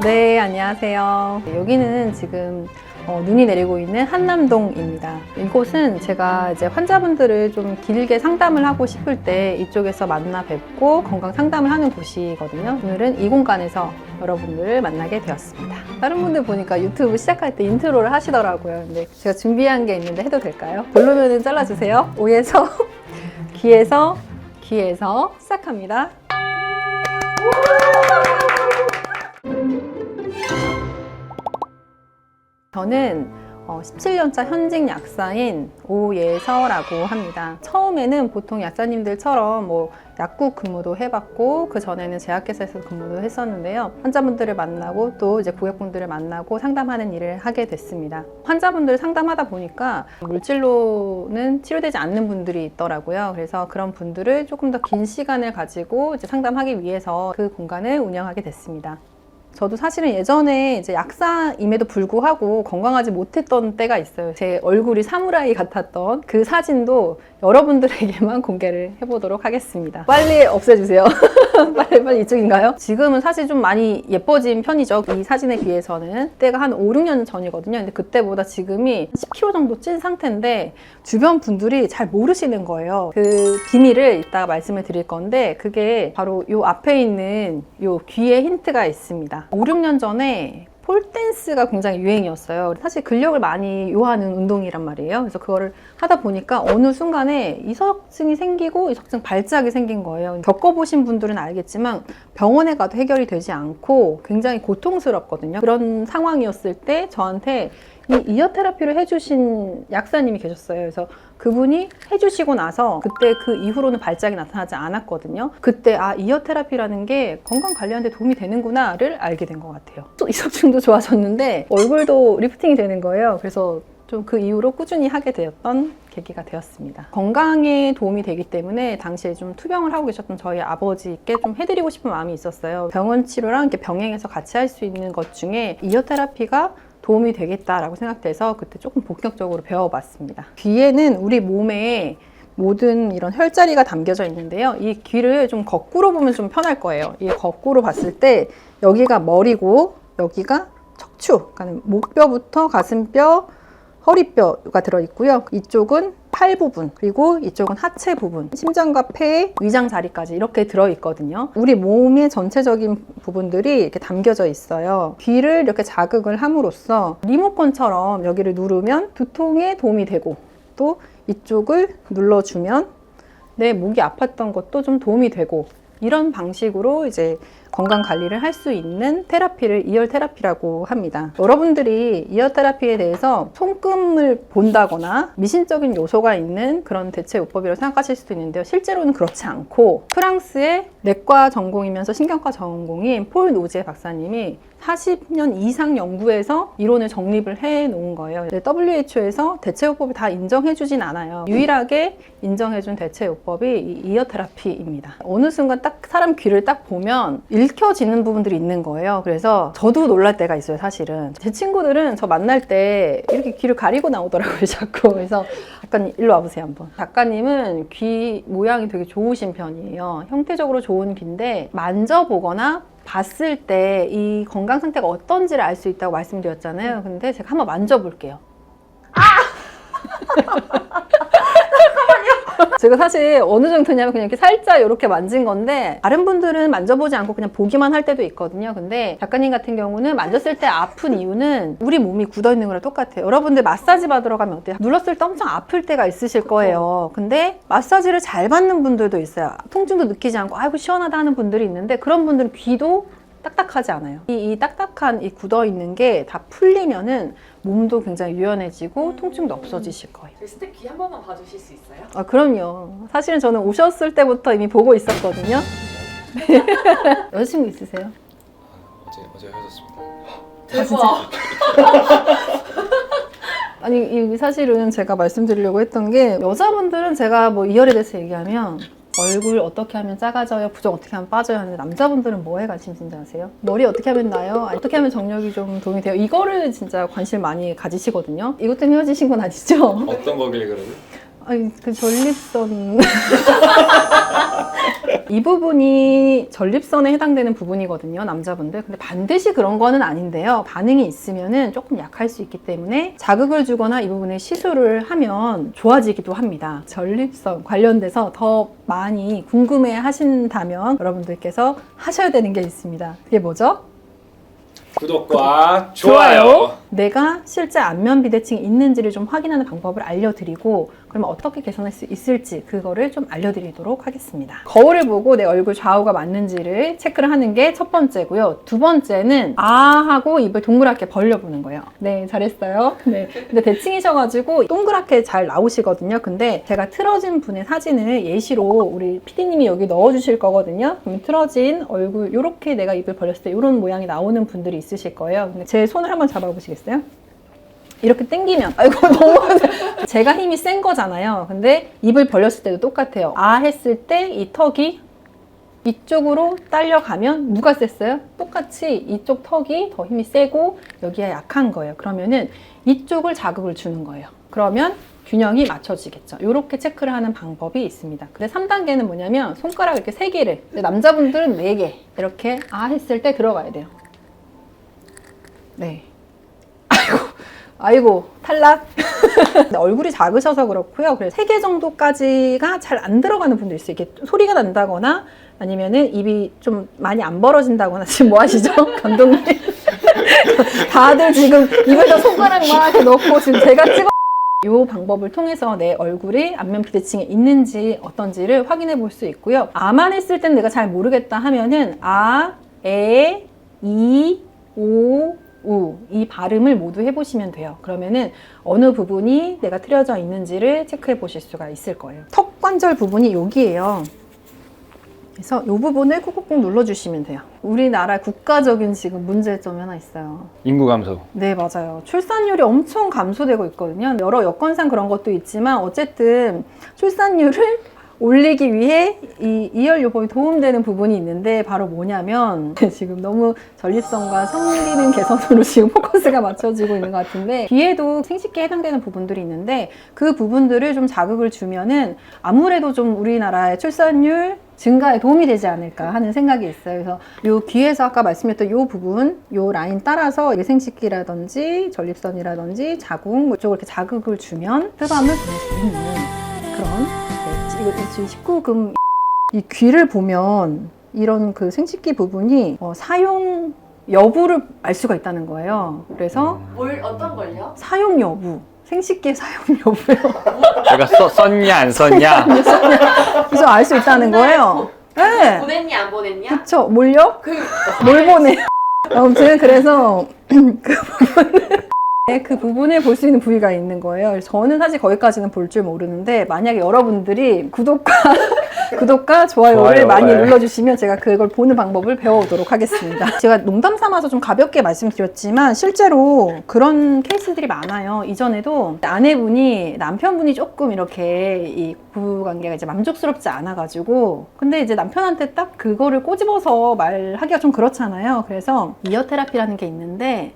네, 안녕하세요. 여기는 지금 눈이 내리고 있는 한남동입니다. 이곳은 제가 이제 환자분들을 좀 길게 상담을 하고 싶을 때 이쪽에서 만나 뵙고 건강 상담을 하는 곳이거든요. 오늘은 이 공간에서 여러분들을 만나게 되었습니다. 다른 분들 보니까 유튜브 시작할 때 인트로를 하시더라고요. 근데 제가 준비한 게 있는데 해도 될까요? 별로면은 잘라주세요. 오에서 귀에서 시작합니다. 저는 17년차 현직 약사인 오예서라고 합니다. 처음에는 보통 약사님들처럼 약국 근무도 해봤고 그 전에는 제약회사에서 근무도 했었는데요. 환자분들을 만나고 또 이제 고객분들을 만나고 상담하는 일을 하게 됐습니다. 환자분들 상담하다 보니까 물질로는 치료되지 않는 분들이 있더라고요. 그래서 그런 분들을 조금 더 긴 시간을 가지고 이제 상담하기 위해서 그 공간을 운영하게 됐습니다. 저도 사실은 예전에 이제 약사임에도 불구하고 건강하지 못했던 때가 있어요. 제 얼굴이 사무라이 같았던 그 사진도 여러분들에게만 공개를 해보도록 하겠습니다. 빨리 없애주세요. 빨리 이쪽인가요? 지금은 사실 좀 많이 예뻐진 편이죠. 이 사진에 비해서는. 때가 한 5, 6년 전이거든요. 근데 그때보다 지금이 10kg 정도 찐 상태인데 주변 분들이 잘 모르시는 거예요. 그 비밀을 이따가 말씀을 드릴 건데 그게 바로 요 앞에 있는 요 귀에 힌트가 있습니다. 5, 6년 전에 폴댄스가 굉장히 유행이었어요. 사실 근력을 많이 요하는 운동이란 말이에요. 그래서 그거를 하다 보니까 어느 순간에 이석증이 생기고 이석증 발작이 생긴 거예요. 겪어보신 분들은 알겠지만 병원에 가도 해결이 되지 않고 굉장히 고통스럽거든요. 그런 상황이었을 때 저한테 이 이어 테라피를 해주신 약사님이 계셨어요. 그래서 그분이 해주시고 나서 그때 그 이후로는 발작이 나타나지 않았거든요. 그때 이어 테라피라는 게 건강 관리하는 데 도움이 되는구나를 알게 된 것 같아요. 또 이석증도 좋아졌는데 얼굴도 리프팅이 되는 거예요. 그래서 좀 그 이후로 꾸준히 하게 되었던 계기가 되었습니다. 건강에 도움이 되기 때문에 당시에 좀 투병을 하고 계셨던 저희 아버지께 좀 해드리고 싶은 마음이 있었어요. 병원 치료랑 이렇게 병행해서 같이 할 수 있는 것 중에 이어 테라피가 도움이 되겠다라고 생각돼서 그때 조금 본격적으로 배워봤습니다. 귀에는 우리 몸에 모든 이런 혈자리가 담겨져 있는데요. 이 귀를 좀 거꾸로 보면 좀 편할 거예요. 이 거꾸로 봤을 때 여기가 머리고 여기가 척추, 그러니까 목뼈부터 가슴뼈, 허리뼈가 들어있고요. 이쪽은 팔 부분, 그리고 이쪽은 하체 부분, 심장과 폐, 위장 자리까지 이렇게 들어있거든요. 우리 몸의 전체적인 부분들이 이렇게 담겨져 있어요. 귀를 이렇게 자극을 함으로써 리모컨처럼 여기를 누르면 두통에 도움이 되고 또 이쪽을 눌러주면 내 목이 아팠던 것도 좀 도움이 되고 이런 방식으로 이제 건강 관리를 할 수 있는 테라피를 이어 테라피라고 합니다. 여러분들이 이어 테라피에 대해서 손금을 본다거나 미신적인 요소가 있는 그런 대체 요법이라고 생각하실 수도 있는데요. 실제로는 그렇지 않고 프랑스의 내과 전공이면서 신경과 전공인 폴 노제 박사님이 40년 이상 연구해서 이론을 정립을 해 놓은 거예요. WHO에서 대체요법을 다 인정해 주진 않아요. 유일하게 인정해 준 대체요법이 이 이어 테라피입니다. 어느 순간 딱 사람 귀를 딱 보면 읽혀지는 부분들이 있는 거예요. 그래서 저도 놀랄 때가 있어요, 사실은. 제 친구들은 저 만날 때 이렇게 귀를 가리고 나오더라고요, 자꾸. 그래서 작가님, 일로 와보세요, 한번. 작가님은 귀 모양이 되게 좋으신 편이에요. 형태적으로 좋은 귀인데 만져보거나 봤을 때 이 건강 상태가 어떤지를 알 수 있다고 말씀드렸잖아요. 근데 제가 한번 만져볼게요. 제가 사실 어느 정도냐면 그냥 이렇게 살짝 이렇게 만진 건데 다른 분들은 만져보지 않고 그냥 보기만 할 때도 있거든요. 근데 작가님 같은 경우는 만졌을 때 아픈 이유는 우리 몸이 굳어있는 거랑 똑같아요. 여러분들 마사지 받으러 가면 어때요? 눌렀을 때 엄청 아플 때가 있으실 거예요. 근데 마사지를 잘 받는 분들도 있어요. 통증도 느끼지 않고 아이고 시원하다 하는 분들이 있는데 그런 분들은 귀도 딱딱하지 않아요. 이 딱딱한 이 굳어있는 게 다 풀리면은 몸도 굉장히 유연해지고 통증도 없어지실 거예요. 저희 스텝 귀 한 번만 봐주실 수 있어요? 그럼요. 사실은 저는 오셨을 때부터 이미 보고 있었거든요. 여자친구 있으세요? 어제 헤어졌습니다. 대박! 아니 사실은 제가 말씀드리려고 했던 게 여자분들은 제가 이열에 대해서 얘기하면 얼굴 어떻게 하면 작아져요? 부종 어떻게 하면 빠져요? 하는데 남자분들은 뭐에 관심인지 아세요? 머리 어떻게 하면 나요? 어떻게 하면 정력이 좀 도움이 돼요? 이거를 진짜 관심 많이 가지시거든요. 이것 때문에 헤어지신 건 아니죠? 어떤 거길래 그러죠? 아니 그 전립선 이 부분이 전립선에 해당되는 부분이거든요, 남자분들. 근데 반드시 그런 거는 아닌데요. 반응이 있으면은 조금 약할 수 있기 때문에 자극을 주거나 이 부분에 시술을 하면 좋아지기도 합니다. 전립선 관련돼서 더 많이 궁금해 하신다면 여러분들께서 하셔야 되는 게 있습니다. 그게 뭐죠? 구독과 좋아요. 내가 실제 안면 비대칭이 있는지를 좀 확인하는 방법을 알려드리고 그러면 어떻게 개선할 수 있을지 그거를 좀 알려드리도록 하겠습니다. 거울을 보고 내 얼굴 좌우가 맞는지를 체크를 하는 게 첫 번째고요. 두 번째는 아 하고 입을 동그랗게 벌려보는 거예요. 네, 잘했어요. 네, 근데 대칭이셔가지고 동그랗게 잘 나오시거든요. 근데 제가 틀어진 분의 사진을 예시로 우리 PD님이 여기 넣어주실 거거든요. 그러면 틀어진 얼굴 이렇게 내가 입을 벌렸을 때 이런 모양이 나오는 분들이 있으실 거예요. 근데 제 손을 한번 잡아보시겠어요? 이렇게 당기면 아이고 너무 제가 힘이 센 거잖아요. 근데 입을 벌렸을 때도 똑같아요. 아 했을 때 이 턱이 이쪽으로 딸려가면 누가 셌어요? 똑같이 이쪽 턱이 더 힘이 세고 여기가 약한 거예요. 그러면은 이쪽을 자극을 주는 거예요. 그러면 균형이 맞춰지겠죠. 이렇게 체크를 하는 방법이 있습니다. 근데 3단계는 뭐냐면 손가락 이렇게 3개를 남자분들은 4개 이렇게 아 했을 때 들어가야 돼요. 네. 아이고 탈락. 얼굴이 작으셔서 그렇고요. 그래서 3개 정도까지가 잘 안 들어가는 분도 있어요. 이렇게 소리가 난다거나 아니면은 입이 좀 많이 안 벌어진다거나. 지금 뭐 하시죠? 감독님. 다들 지금 입에다 손가락 막 이렇게 넣고 지금 제가 찍어 이 방법을 통해서 내 얼굴이 안면 비대칭이 있는지 어떤지를 확인해 볼 수 있고요. 아만 했을 땐 내가 잘 모르겠다 하면은 아, 에, 이, 오, 우 이 발음을 모두 해보시면 돼요. 그러면은 어느 부분이 내가 틀어져 있는지를 체크해 보실 수가 있을 거예요. 턱 관절 부분이 여기예요. 그래서 이 부분을 꾹꾹꾹 눌러주시면 돼요. 우리나라 국가적인 지금 문제점이 하나 있어요. 인구 감소. 네, 맞아요. 출산율이 엄청 감소되고 있거든요. 여러 여건상 그런 것도 있지만 어쨌든 출산율을 올리기 위해 이 이열요법이 도움되는 부분이 있는데 바로 뭐냐면 지금 너무 전립선과 성기능 개선으로 지금 포커스가 맞춰지고 있는 것 같은데 귀에도 생식기에 해당되는 부분들이 있는데 그 부분들을 좀 자극을 주면은 아무래도 좀 우리나라의 출산율 증가에 도움이 되지 않을까 하는 생각이 있어요. 그래서 요 귀에서 아까 말씀드렸던 요 부분, 요 라인 따라서 생식기라든지 전립선이라든지 자궁 이쪽을 이렇게 자극을 주면 흡암을 보낼 수 있는 그런 이거 지금 19금 이 귀를 보면 이런 그 생식기 부분이 사용 여부를 알 수가 있다는 거예요. 그래서 어떤 걸요? 사용 여부, 생식기 사용 여부요. 내가 썼냐 안 썼냐? 그래서 알 수 있다는 거예요. 네. 보냈냐 안 보냈냐? 그쵸. 뭘요? 뭘 보내? 아무튼 그래서 그 부분을 볼 수 있는 부위가 있는 거예요. 그래서 저는 사실 거기까지는 볼 줄 모르는데 만약에 여러분들이 구독과 좋아요를 많이 눌러주시면 제가 그걸 보는 방법을 배워오도록 하겠습니다. 제가 농담 삼아서 좀 가볍게 말씀드렸지만 실제로 그런 케이스들이 많아요. 이전에도 아내분이 남편분이 조금 이렇게 이 부부관계가 이제 만족스럽지 않아가지고 근데 이제 남편한테 딱 그거를 꼬집어서 말하기가 좀 그렇잖아요. 그래서 이어 테라피라는 게 있는데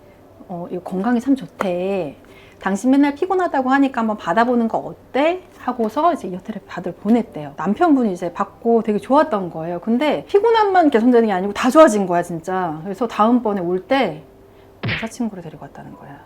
이거 건강에 참 좋대. 당신 맨날 피곤하다고 하니까 한번 받아보는 거 어때? 하고서 이제 이어 테라피 받으러 보냈대요. 남편분이 이제 받고 되게 좋았던 거예요. 근데 피곤함만 개선되는 게 아니고 다 좋아진 거야, 진짜. 그래서 다음번에 올 때 여자친구를 데리고 왔다는 거야.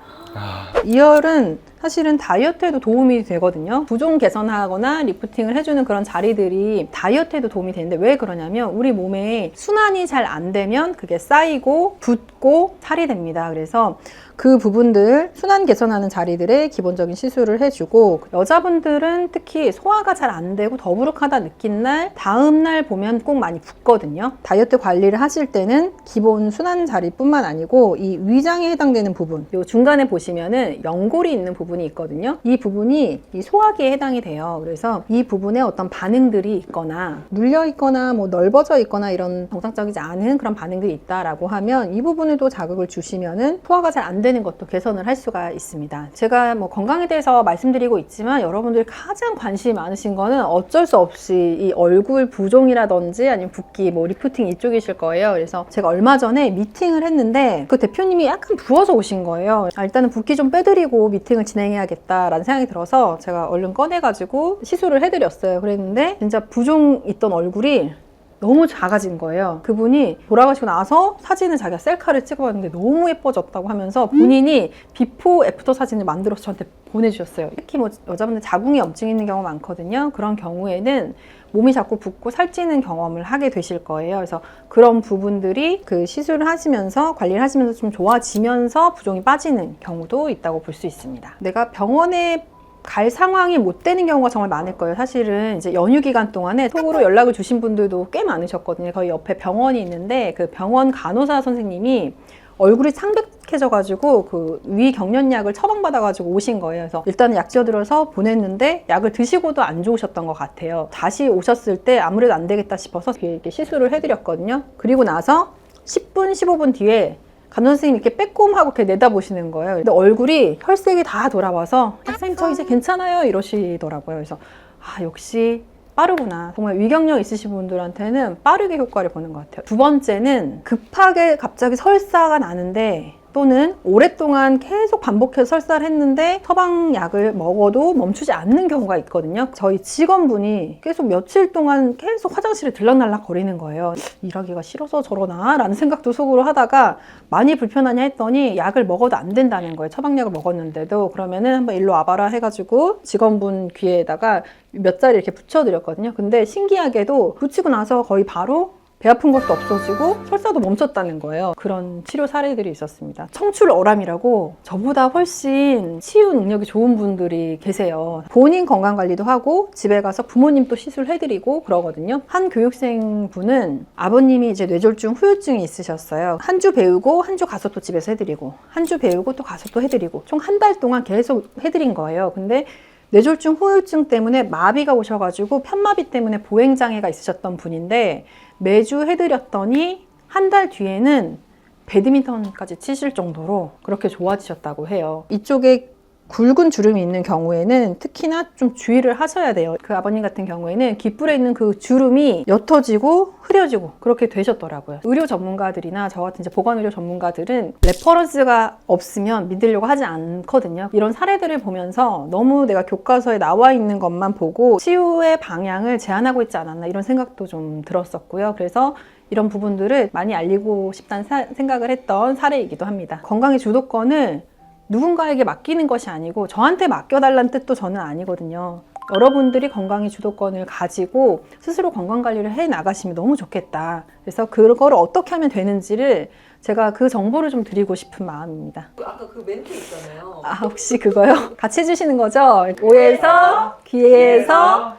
이열은 사실은 다이어트에도 도움이 되거든요. 부종 개선하거나 리프팅을 해주는 그런 자리들이 다이어트에도 도움이 되는데 왜 그러냐면 우리 몸에 순환이 잘 안 되면 그게 쌓이고 붓고 살이 됩니다. 그래서 그 부분들 순환 개선하는 자리들에 기본적인 시술을 해주고 여자분들은 특히 소화가 잘 안 되고 더부룩하다 느낀 날 다음 날 보면 꼭 많이 붓거든요. 다이어트 관리를 하실 때는 기본 순환 자리뿐만 아니고 이 위장에 해당되는 부분 요 중간에 보시면은 연골이 있는 부분이 있거든요. 이 부분이 이 소화기에 해당이 돼요. 그래서 이 부분에 어떤 반응들이 있거나 눌려 있거나 뭐 넓어져 있거나 이런 정상적이지 않은 그런 반응들이 있다라고 하면 이 부분에도 자극을 주시면은 소화가 잘 안 되는 것도 개선을 할 수가 있습니다. 제가 뭐 건강에 대해서 말씀드리고 있지만 여러분들이 가장 관심이 많으신 거는 어쩔 수 없이 이 얼굴 부종이라든지 아니면 붓기 뭐 리프팅 이쪽이실 거예요. 그래서 제가 얼마 전에 미팅을 했는데 그 대표님이 약간 부어서 오신 거예요. 일단은 붓기 좀 빼드리고 미팅을 진행 진행해야겠다라는 생각이 들어서 제가 얼른 꺼내가지고 시술을 해드렸어요. 그랬는데 진짜 부종 있던 얼굴이 너무 작아진 거예요. 그분이 돌아가시고 나서 사진을 자기가 셀카를 찍어봤는데 너무 예뻐졌다고 하면서 본인이 비포 애프터 사진을 만들어서 저한테 보내주셨어요. 특히 뭐 여자분들 자궁에 염증이 있는 경우가 많거든요. 그런 경우에는 몸이 자꾸 붓고 살찌는 경험을 하게 되실 거예요. 그래서 그런 부분들이 그 시술을 하시면서 관리를 하시면서 좀 좋아지면서 부종이 빠지는 경우도 있다고 볼 수 있습니다. 내가 병원에 갈 상황이 못 되는 경우가 정말 많을 거예요. 사실은 이제 연휴 기간 동안에 톡으로 연락을 주신 분들도 꽤 많으셨거든요. 저희 옆에 병원이 있는데 그 병원 간호사 선생님이 얼굴이 창백해져가지고 그 위경련약을 처방받아가지고 오신 거예요. 그래서 일단은 약 지어들어서 보냈는데 약을 드시고도 안 좋으셨던 것 같아요. 다시 오셨을 때 아무래도 안 되겠다 싶어서 이렇게 시술을 해드렸거든요. 그리고 나서 10분, 15분 뒤에 간호사 선생님이 이렇게 빼꼼하고 이렇게 내다보시는 거예요. 근데 얼굴이 혈색이 다 돌아와서 선생님 저 이제 괜찮아요 이러시더라고요. 그래서 아 역시 빠르구나. 정말 위경련 있으신 분들한테는 빠르게 효과를 보는 것 같아요. 두 번째는 급하게 갑자기 설사가 나는데 또는 오랫동안 계속 반복해서 설사를 했는데 처방약을 먹어도 멈추지 않는 경우가 있거든요. 저희 직원분이 계속 며칠 동안 계속 화장실에 들락날락 거리는 거예요. 일하기가 싫어서 저러나? 라는 생각도 속으로 하다가 많이 불편하냐 했더니 약을 먹어도 안 된다는 거예요. 처방약을 먹었는데도. 그러면은 한번 일로 와봐라 해가지고 직원분 귀에다가 몇 자리 이렇게 붙여드렸거든요. 근데 신기하게도 붙이고 나서 거의 바로 배 아픈 것도 없어지고 설사도 멈췄다는 거예요. 그런 치료 사례들이 있었습니다. 청출어람이라고 저보다 훨씬 치유 능력이 좋은 분들이 계세요. 본인 건강관리도 하고 집에 가서 부모님도 시술해드리고 그러거든요. 한 교육생 분은 아버님이 이제 뇌졸중 후유증이 있으셨어요. 한 주 배우고 한 주 가서 또 집에서 해드리고 한 주 배우고 또 가서 또 해드리고 총 한 달 동안 계속 해드린 거예요. 근데 뇌졸중 후유증 때문에 마비가 오셔가지고 편마비 때문에 보행장애가 있으셨던 분인데 매주 해드렸더니 한 달 뒤에는 배드민턴까지 치실 정도로 그렇게 좋아지셨다고 해요. 이쪽에 굵은 주름이 있는 경우에는 특히나 좀 주의를 하셔야 돼요. 그 아버님 같은 경우에는 귓불에 있는 그 주름이 옅어지고 흐려지고 그렇게 되셨더라고요. 의료 전문가들이나 저 같은 이제 보건의료 전문가들은 레퍼런스가 없으면 믿으려고 하지 않거든요. 이런 사례들을 보면서 너무 내가 교과서에 나와 있는 것만 보고 치유의 방향을 제한하고 있지 않았나 이런 생각도 좀 들었었고요. 그래서 이런 부분들을 많이 알리고 싶다는 생각을 했던 사례이기도 합니다. 건강의 주도권을 누군가에게 맡기는 것이 아니고 저한테 맡겨달라는 뜻도 저는 아니거든요. 여러분들이 건강의 주도권을 가지고 스스로 건강관리를 해 나가시면 너무 좋겠다. 그래서 그걸 어떻게 하면 되는지를 제가 그 정보를 좀 드리고 싶은 마음입니다. 아까 그 멘트 있잖아요. 아 혹시 그거요? 같이 해주시는 거죠? 오에서 귀에서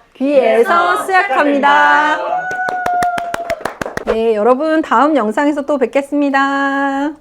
시작합니다. 네, 여러분 다음 영상에서 또 뵙겠습니다.